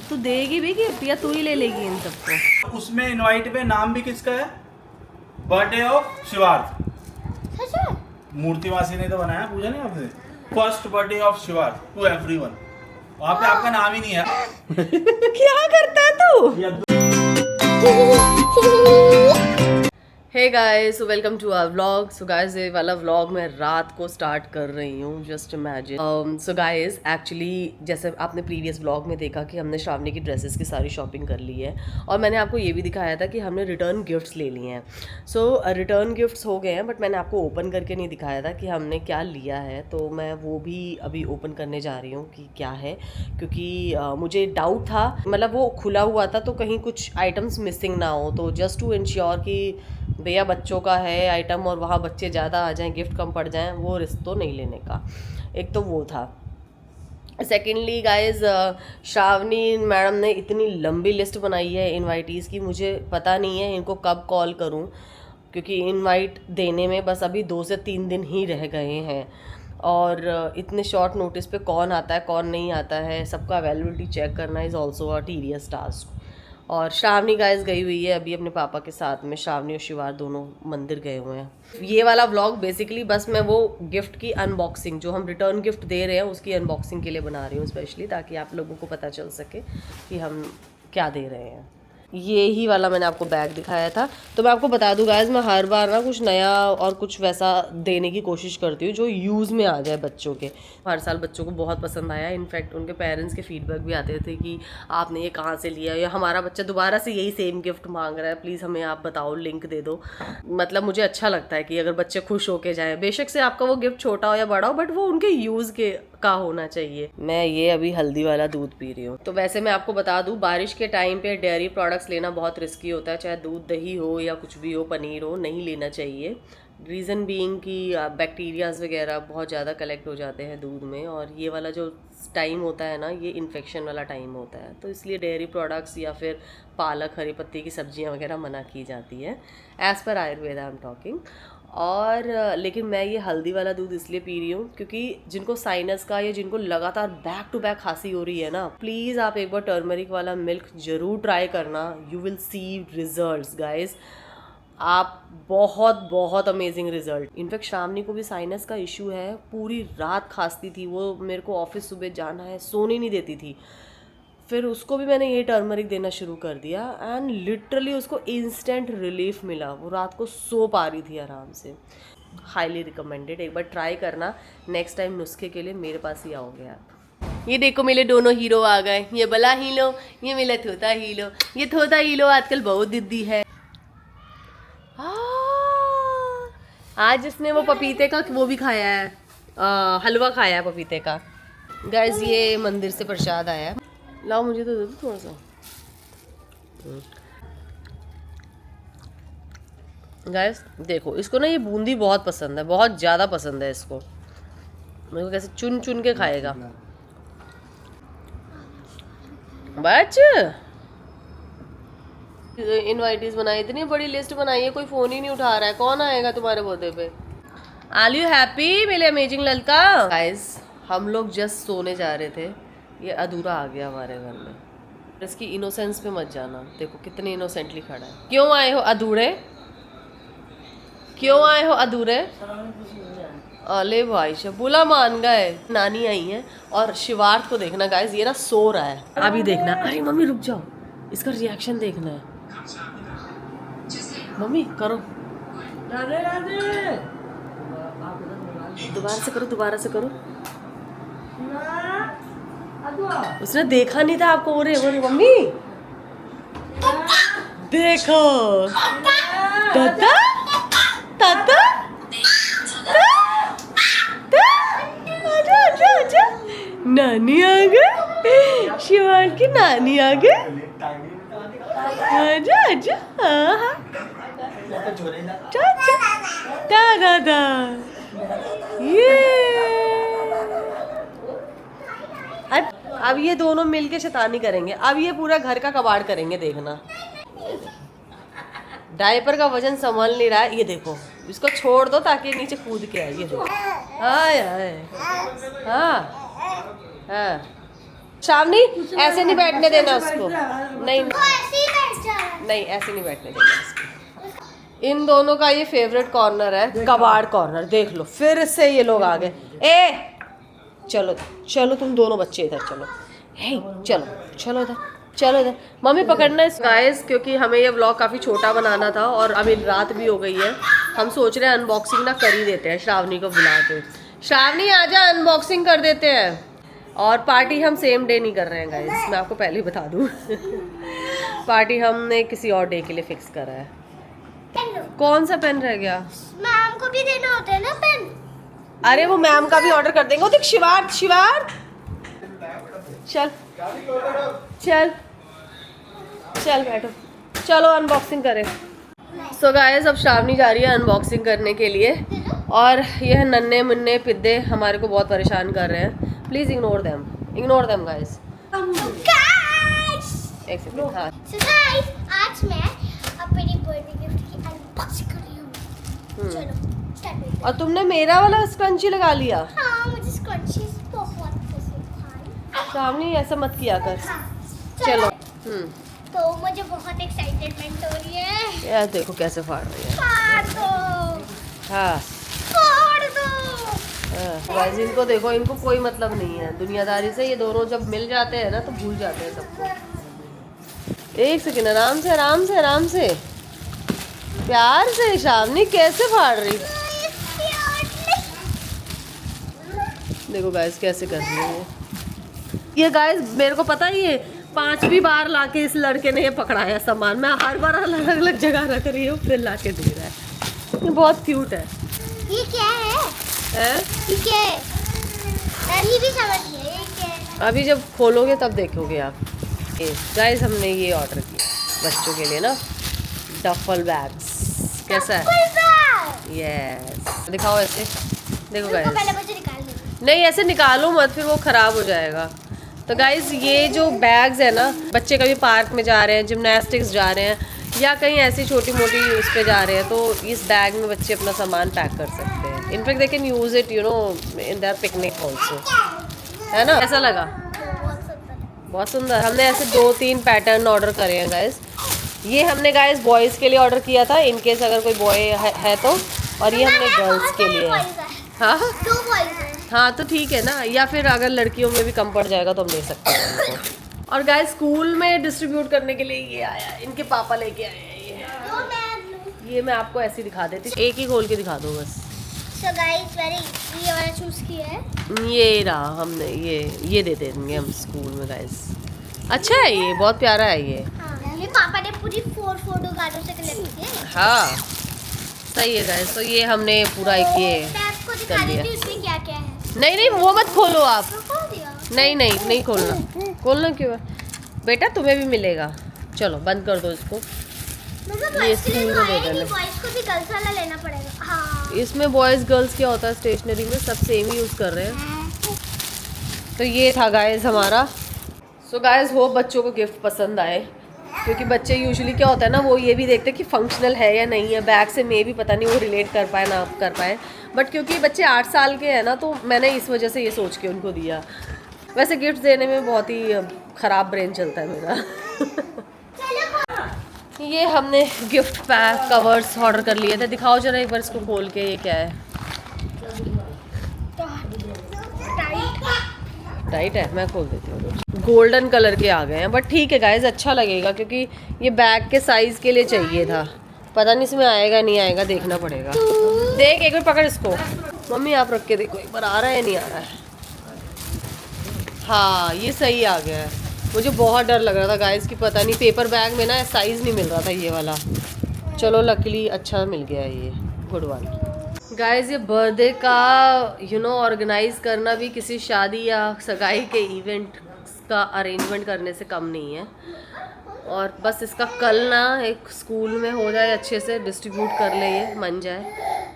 तू देगी भी कि या तू ही ले लेगी इन सबको? उसमें इनवाइट पे नाम भी किसका है? Birthday of Shivarth. मूर्ति वासी ने तो बनाया, पूछा नहीं आपसे? First birthday of Shivarth to everyone. वहाँ पे आपका नाम ही नहीं है। क्या करता है तू? Hey guys, welcome to our vlog. So guys, ये वाला व्लॉग मैं रात को स्टार्ट कर रही हूँ, just imagine. So guys, actually जैसे आपने प्रीवियस व्लॉग में देखा कि हमने श्रावणी की ड्रेसेस की सारी शॉपिंग कर ली है, और मैंने आपको ये भी दिखाया था कि हमने रिटर्न गिफ्ट्स ले लिए हैं। सो रिटर्न गिफ्ट्स हो गए हैं, बट मैंने आपको ओपन करके नहीं दिखाया था कि हमने क्या लिया है, तो मैं वो भी अभी ओपन करने जा रही हूँ कि क्या है, क्योंकि मुझे डाउट था, मतलब वो खुला हुआ था तो कहीं कुछ आइटम्स मिसिंग ना हो, तो जस्ट टू इंश्योर कि भैया बच्चों का है आइटम और वहाँ बच्चे ज़्यादा आ जाएं, गिफ्ट कम पड़ जाएं, वो रिस्क तो नहीं लेने का। एक तो वो था। सेकेंडली गाइज, श्रावणी मैडम ने इतनी लंबी लिस्ट बनाई है इनवाइटीज़ की, मुझे पता नहीं है इनको कब कॉल करूं, क्योंकि इनवाइट देने में बस अभी 2 से 3 दिन ही रह गए हैं, और इतने शॉर्ट नोटिस पे कौन आता है कौन नहीं आता है, सबका अवेलेबिलिटी चेक करना is also a tedious task. और श्रावणी गाइस गई हुई है अभी अपने पापा के साथ में, श्रावणी और शिवार दोनों मंदिर गए हुए हैं। ये वाला व्लॉग बेसिकली बस मैं वो गिफ्ट की अनबॉक्सिंग, जो हम रिटर्न गिफ्ट दे रहे हैं उसकी अनबॉक्सिंग के लिए बना रही हूँ स्पेशली, ताकि आप लोगों को पता चल सके कि हम क्या दे रहे हैं। ये ही वाला मैंने आपको बैग दिखाया था। तो मैं आपको बता दूं गाइस, मैं हर बार ना कुछ नया और कुछ वैसा देने की कोशिश करती हूँ जो यूज़ में आ जाए बच्चों के। हर साल बच्चों को बहुत पसंद आया, इनफैक्ट उनके पेरेंट्स के फीडबैक भी आते थे कि आपने ये कहाँ से लिया, या हमारा बच्चा दोबारा से यही सेम गिफ्ट मांग रहा है, प्लीज़ हमें आप बताओ, लिंक दे दो। मतलब मुझे अच्छा लगता है कि अगर बच्चे खुश होके जाएँ, बेशक से आपका वो गिफ्ट छोटा हो या बड़ा हो, बट वो उनके यूज़ के का होना चाहिए। मैं ये अभी हल्दी वाला दूध पी रही हूँ। तो वैसे मैं आपको बता दूँ, बारिश के टाइम पे डेयरी प्रोडक्ट्स लेना बहुत रिस्की होता है, चाहे दूध दही हो या कुछ भी हो, पनीर हो, नहीं लेना चाहिए। रीज़न बीइंग कि बैक्टीरियाज वगैरह बहुत ज़्यादा कलेक्ट हो जाते हैं दूध में, और ये वाला जो टाइम होता है ना, ये इन्फेक्शन वाला टाइम होता है, तो इसलिए डेयरी प्रोडक्ट्स या फिर पालक, हरी पत्ती की सब्जियां वगैरह मना की जाती है, as per Ayurveda I am talking. और लेकिन मैं ये हल्दी वाला दूध इसलिए पी रही हूँ क्योंकि जिनको साइनस का या जिनको लगातार बैक टू बैक खांसी हो रही है ना, प्लीज़ आप एक बार टर्मरिक वाला मिल्क ज़रूर ट्राई करना, you will see results guys. आप बहुत बहुत अमेजिंग रिजल्ट। इनफैक्ट श्रावणी को भी साइनस का इशू है, पूरी रात खांसती थी वो, मेरे को ऑफिस सुबह जाना है, सोने नहीं देती थी। फिर उसको भी मैंने ये टर्मरिक देना शुरू कर दिया, एंड लिटरली उसको इंस्टेंट रिलीफ मिला, वो रात को सो पा रही थी आराम से। हाईली रिकमेंडेड, एक बार ट्राई करना। नेक्स्ट टाइम नुस्खे के लिए मेरे पास ही आओगे आप। ये देखो मेरे दोनों हीरो आ गए, ये बला हीरो, ये मेरा थोता हीरो। ये थोता हीरो आजकल बहुत जिद्दी है। आज इसने वो पपीते का वो भी खाया है, हलवा खाया है पपीते का। गाइस, ये मंदिर से प्रसाद आया है, लाओ मुझे तो दे दो थोड़ा सा। गाइस देखो, इसको ना ये बूंदी बहुत पसंद है, बहुत ज़्यादा पसंद है इसको। मेरे को कैसे चुन चुन के खाएगा। बच इनवाइटीज बनाई, इतनी बड़ी लिस्ट बनाई है, कोई फ़ोन ही नहीं उठा रहा है। कौन आएगा तुम्हारे बर्थडे पे? आर यू हैप्पी मेरे अमेजिंग लड़का? गाइस, हम लोग जस्ट सोने जा रहे थे, ये अधूरा आ गया हमारे घर में। इसकी इनोसेंस पे मत जाना, देखो कितने इनोसेंटली खड़ा है। क्यों आए हो अधूरे? क्यों आए हो अधूरे? अले भाई शबूला मान गए। नानी आई है, और शिवार्थ को देखना गाइस, ये ना सो रहा है, अभी देखना। अरे मम्मी रुक जाओ, इसका रिएक्शन देखना है। मम्मी करो, राधे राधे। दोबारा से करो, दोबारा से करो। उसने देखा नहीं था आपको। ओरे ओरे मम्मी देखो, ताता ताता, आजा आजा आजा, नानी आ गई, शिवान की नानी आ गई। आजा आजा, हाँ दादा, ये अब ये दोनों मिलके शैतानी करेंगे। अब ये पूरा घर का कबाड़ करेंगे, देखना। डायपर का वजन संभल नहीं रहा है, ये देखो। इसको छोड़ दो ताकि नीचे कूद के आए। ये देखो, हाय हाय, हाँ हाँ, श्रावणी ऐसे नहीं बैठने देना उसको, नहीं नहीं ऐसे नहीं बैठने देना उसको। इन दोनों का ये फेवरेट कॉर्नर है, कबाड़ कॉर्नर। देख लो फिर से ये लोग आ गए। ए चलो चलो तुम दोनों बच्चे इधर चलो, हे चलो चलो इधर, चलो इधर, मम्मी पकड़ना है गाइस। क्योंकि हमें ये व्लॉग काफ़ी छोटा बनाना था और अभी रात भी हो गई है, हम सोच रहे हैं अनबॉक्सिंग ना कर ही देते हैं श्रावणी को बुला के। श्रावणी आजा अनबॉक्सिंग कर देते हैं। और पार्टी हम सेम डे नहीं कर रहे हैं गाइस, मैं आपको पहले ही बता दूँ। पार्टी हमने किसी और डे के लिए फिक्स करा है। कौन सा पेन रह गया? मैम को भी देना होता है ना पेन। अरे वो मैम का भी ऑर्डर कर देंगे। वो देख शिवार्थ, शिवार्थ चल चल चल बैठो, चलो अनबॉक्सिंग करें। सो गाइस अब श्रावणी जा रही है अनबॉक्सिंग करने के लिए और यह नन्हे मुन्ने पिद्दे हमारे को बहुत परेशान कर रहे हैं। Please ignore them guys. एक सेकंड। हाँ So guys, आज मैं अपनी बर्थडे गिफ्ट की अनबॉक्सिंग कर रही हूँ। चलो स्टार्ट करते हैं। और तुमने मेरा वाला स्क्रंची लगा लिया। हाँ मुझे स्क्रंचीज बहुत पसंद है। श्रावणी ऐसा मत किया कर। हाँ चलो तो मुझे बहुत एक्साइटमेंट हो रही है। यार देखो कैसे फाड़ रही है। फाड़ दो, हाँ फाड़ दो। गाइस इनको देखो, इनको कोई मतलब नहीं है दुनियादारी से। ये दोनों जब मिल जाते हैं ना तो भूल जाते हैं सबको। एक सेकंड, आराम से आराम से आराम से, प्यार से। श्रावणी कैसे फाड़ रही, देखो गाइस कैसे कर रही है ये। गाइस मेरे को पता है ये 5वीं बार लाके इस लड़के ने ये पकड़ाया सामान। मैं हर बार अलग अलग जगह रख रही हूँ फिर लाके दे रहा है। ये बहुत क्यूट है। ये क्या है? ये क्या है? अभी भी समझ नहीं है ये क्या है। अभी जब खोलोगे तब देखोगे आप। ये गाइस हमने ये ऑर्डर किया बच्चों के लिए ना, डफल बैग्स। कैसा है? यस दिखाओ ऐसे, देखो गाइस। पहले मुझे निकाल दो। नहीं ऐसे निकालो मत, फिर वो ख़राब हो जाएगा। तो गाइस ये जो बैग्स है ना, बच्चे कभी पार्क में जा रहे हैं, जिमनास्टिक्स जा रहे हैं या कहीं ऐसी छोटी मोटी उस पे जा रहे हैं तो इस बैग में बच्चे अपना सामान पैक कर सकते हैं। In fact they can use it you know in their picnic also, है ना। ऐसा लगा बहुत सुंदर। हमने ऐसे 2-3 पैटर्न ऑर्डर करे हैं गाइस। ये हमने गाइस बॉयज़ के लिए ऑर्डर किया था इनकेस अगर कोई बॉय है तो, और ये हमने गर्ल्स के लिए है। हाँ 2 बॉयज हैं। हाँ तो ठीक है ना, या फिर अगर लड़कियों में भी कम पड़ जाएगा तो हम दे सकते हैं उनको। और गाइस स्कूल में डिस्ट्रीब्यूट करने के लिए ये आया, इनके पापा लेके आए हैं ये मैं आपको ऐसे दिखा देती, एक ही खोल के दिखा दो बस। So guys, मैंने ये वाला चूज किया है। ये रहा, हमने ये दे देंगे हम स्कूल में गाइस। अच्छा है ये, बहुत प्यारा है ये। हाँ, ये पापा ने पूरी 4 फोटो कार्डों से कलेक्ट की है। हाँ सही है गाइस। तो ये हमने पूरा एक ये मैं आपको दिखा कर लिया। देती हूँ इसमें क्या क्या है। नहीं नहीं वो मत खोलो आप, तो खोल दिया। नहीं नहीं नहीं खोलना। खोलना क्यों है बेटा, तुम्हें भी मिलेगा। चलो बंद कर दो इसको। मतलब ये बॉयज के लिए स्कूल तो में दे आया नहीं, देना। बॉयज को भी गर्ल्स वाला लेना पड़ेगा। हाँ इसमें बॉयज़ गर्ल्स क्या होता है स्टेशनरी में, सब सेम ही यूज़ कर रहे हैं। तो ये था गाइस हमारा। सो गाइस होप बच्चों को गिफ्ट पसंद आए, क्योंकि बच्चे यूजुअली क्या होता है ना, वो ये भी देखते हैं कि फंक्शनल है या नहीं है। बैग से मे भी पता नहीं वो रिलेट कर पाए ना कर पाए, बट क्योंकि बच्चे 8 साल के हैं ना तो मैंने इस वजह से ये सोच के उनको दिया। वैसे गिफ्ट देने में बहुत ही ख़राब ब्रेन चलता है मेरा। ये हमने गिफ्ट पैक कवर्स ऑर्डर कर लिए थे। दिखाओ जरा एक बार इसको खोल के, ये क्या है। टाइट है, मैं खोल देती हूँ। गोल्डन कलर के आ गए हैं, बट ठीक है गाइज अच्छा लगेगा क्योंकि ये बैग के साइज़ के लिए चाहिए था। पता नहीं इसमें आएगा नहीं आएगा, देखना पड़ेगा। देख एक बार पकड़ इसको, मम्मी आप रख के देखो एक बार आ रहा है नहीं आ रहा है। हाँ ये सही आ गया है। मुझे बहुत डर लग रहा था गाइस कि पता नहीं पेपर बैग में ना साइज़ नहीं मिल रहा था ये वाला। चलो लकीली अच्छा मिल गया ये, गुड वन। गाइस ये बर्थडे का ऑर्गेनाइज करना भी किसी शादी या सगाई के इवेंट का अरेंजमेंट करने से कम नहीं है। और बस इसका कल ना एक स्कूल में हो जाए, अच्छे से डिस्ट्रीब्यूट कर ले ये मन जाए,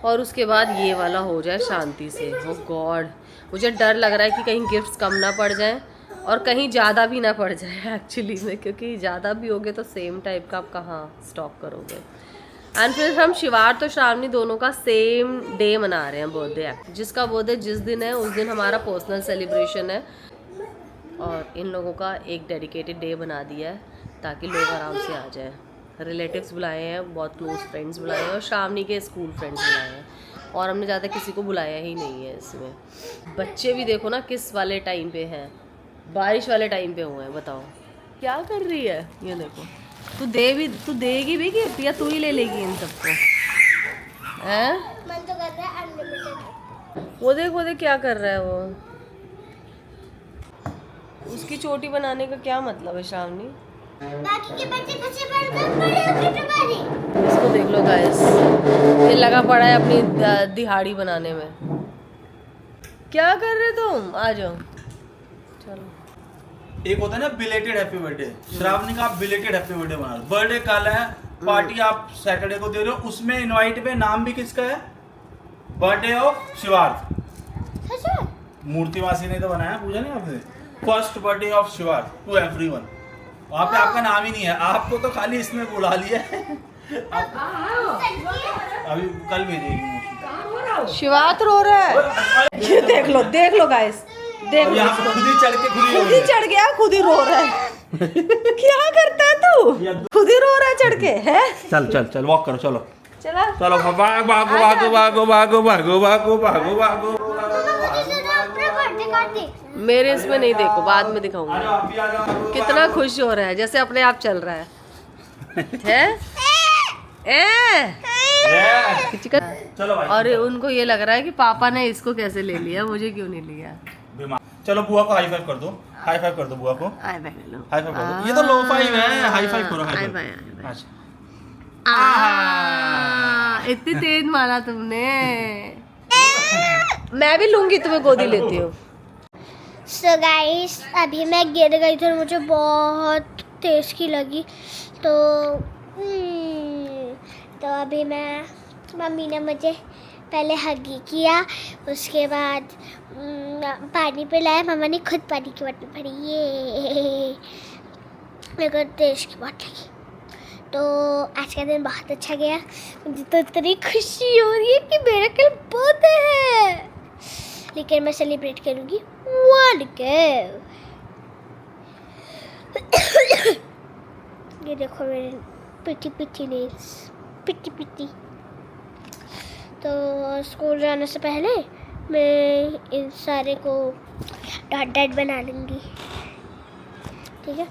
और उसके बाद ये वाला हो जाए शांति से। ओ गॉड मुझे डर लग रहा है कि कहीं गिफ्ट्स कम ना पड़ जाएं और कहीं ज़्यादा भी ना पड़ जाए एक्चुअली में, क्योंकि ज़्यादा भी होगे तो सेम टाइप का आप कहाँ स्टॉक करोगे। एंड फिर हम शिवार्थ और श्रावणी दोनों का सेम डे मना रहे हैं बर्थडे। जिसका बर्थडे जिस दिन है उस दिन हमारा पर्सनल सेलिब्रेशन है, और इन लोगों का एक डेडिकेटेड डे बना दिया है ताकि लोग आराम से आ जाएं। रिलेटिव्स बुलाए हैं, बहुत क्लोज फ्रेंड्स बुलाए हैं और श्रावणी के स्कूल फ्रेंड्स बुलाए हैं, और हमने ज़्यादा किसी को बुलाया ही नहीं है इसमें। बच्चे भी देखो ना किस वाले टाइम पे हैं, बारिश वाले टाइम पे हुए हैं। बताओ क्या कर रही है, ये देखो। तू देगी भी गिफ्ट या तू ही ले लेगी इन सबको? हैं? मन तो कर रहा है अनलिमिटेड। वो देख क्या कर रहा है वो। उसकी चोटी बनाने का क्या मतलब है श्रावणी? बाकी के बच्चे बच्चे बड़े होके तुम्हारी। इसको देख लो गाइस, ये लगा पड़ा है अपनी दिहाड़ी बनाने में। क्या कर रहे तुम? आ जाओ चलो। एक होता है ना बिलेटेड हैप्पी बर्थडे, श्रावणी का आप बिलेटेड हैप्पी बर्थडे बना रहे हो। बर्थडे कल है, पार्टी आप सैटरडे को दे रहे हो, उसमें इनवाइट पे नाम भी किसका है? Birthday of Shivarth. सच में? मूर्ति मासी ने तो बनाया, पूछा नहीं आपने? First birthday of Shivarth to everyone. वहाँ पे आपका नाम ही नहीं है, आपको तो खाली इसमें बुला लिया है। अभी कल भेजेगी। शिवात रो रहा है। ये देख लो गाइस, देख लो। यहाँ पे खुद ही चढ़ के खुद ही चढ़ गया, खुद ही रो रहा है। क्या करता है तू? खुद ही रो रहा है चढ़ के, है? चल चल चल वॉक करो, चलो चला चलो। भागो भागो भागो भागो भागो भागो भागो भागो भागो। अपने बर्थडे कार्ड देख। मेरे इसमें नहीं, देखो बाद में दिखाऊंगा। आप भी आ जाओ। कितना खुश हो रहा है, जैसे अपने आप चल रहा है? चलो भाई। और उनको ये लग रहा है कि पापा ने इसको कैसे ले लिया, मुझे क्यों नहीं लिया। चलो बुआ को हाई फाइव कर दो, हाई फाइव कर दो बुआ को, हाई फाइव कर लो। हाई फाइव कर दो। ये तो लो फाइव है, हाई फाइव करो, हाई हाई फाइव। फाइव। अच्छा। इतनी तेज मारा तुमने। मैं भी लूंगी, तुम्हें गोदी लेती हूँ। सो गाइस, अभी मैं गिर गई थी और मुझे बहुत तेज की लगी, तो अभी मम्मी ने मुझे पहले हगी किया, उसके बाद पानी पिलाया। मम्मा ने खुद पानी की बोतल भरी। ये मेरे को तेज की बहुत लगी। तो आज का दिन बहुत अच्छा गया। मुझे तो इतनी खुशी हो रही है कि मेरा कल बर्थडे है, लेकिन मैं सेलिब्रेट करूँगी वन के। ये देखो मेरे पिटी पिटी नेल्स, पिटी पिटी। तो स्कूल जाने से पहले मैं इन सारे को डॉट डॉट बना लूँगी, ठीक है?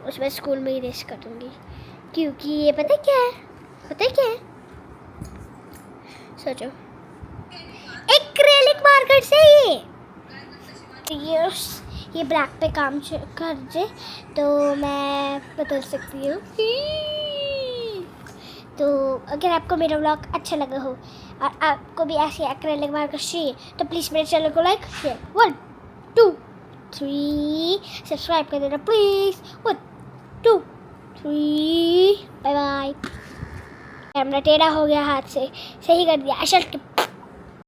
उसमें स्कूल में इरेज कर दूँगी, क्योंकि ये पता क्या है? सोचो, एक्रेलिक मार्कर से ये ब्लैक पे काम कर दे तो मैं बदल सकती हूँ। तो अगर आपको मेरा व्लॉग अच्छा लगा हो और आपको भी ऐसे एक्रेलिक मार्कर चाहिए तो प्लीज़ मेरे चैनल को लाइक, शेयर, 1 2 3 सब्सक्राइब कर देना प्लीज़। 1 2 3 bye bye. कैमरा टेढ़ा हो गया हाथ से, सही कर दिया।